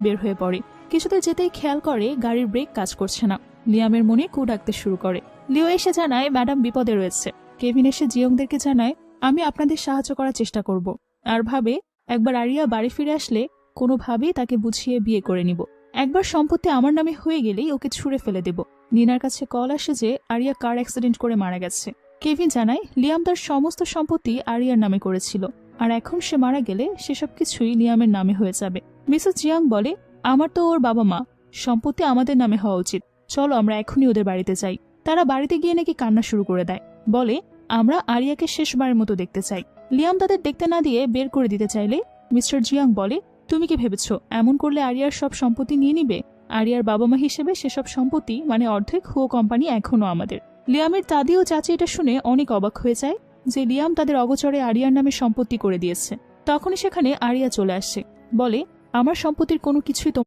বের হয়ে পড়ে। কিছুতে যেতেই খেয়াল করে গাড়ির ব্রেক কাজ করছে না। লিয়ামের মনে কু ডাকতে শুরু করে। লিও এসে জানায় ম্যাডাম বিপদে রয়েছে। কেভিন এসে জিয়ংদেরকে জানায় আমি আপনাদের সাহায্য করার চেষ্টা করব, আর ভাবে একবার আরিয়া বাড়ি ফিরে আসলে কোনোভাবেই তাকে বুঝিয়ে বিয়ে করে নিব। একবার সম্পত্তি আমার নামে হয়ে গেলেই ওকে ছুঁড়ে ফেলে দেব। নিনার কাছে কল আসে যে আরিয়া কার অ্যাক্সিডেন্ট করে মারা গেছে। কেভিন জানায় লিয়াম তার সমস্ত সম্পত্তি আরিয়ার নামে করেছিল, আর এখন সে মারা গেলে সেসব কিছুই লিয়ামের নামে হয়ে যাবে। মিসেস জিয়াং বলে আমার তো ওর বাবা মা, সম্পত্তি আমাদের নামে হওয়া উচিত, চলো আমরা এখনই ওদের বাড়িতে যাই। তারা বাড়িতে গিয়ে নাকি কান্না শুরু করে দেয়, বলে আমরা আরিয়াকে শেষবারের মতো দেখতে চাই। লিয়াম তাদের দেখতে না দিয়ে বের করে দিতে চাইলে মিস্টার জিয়াং বলে তুমি কি ভেবেছো এমন করলে আরিয়ার সব সম্পত্তি নিয়ে নিবে? আরিয়ার বাবা মা হিসেবে সেসব সম্পত্তি মানে অর্ধেক হুও কোম্পানি এখনো আমাদের। লিয়ামের দাদি ও চাচি এটা শুনে অনেক অবাক হয়ে যায় যে লিয়াম তাদের অগোচরে আরিয়ার নামে সম্পত্তি করে দিয়েছে। তখনই সেখানে আরিয়া চলে আসছে, বলে আমার সম্পত্তির কোনো কিছুই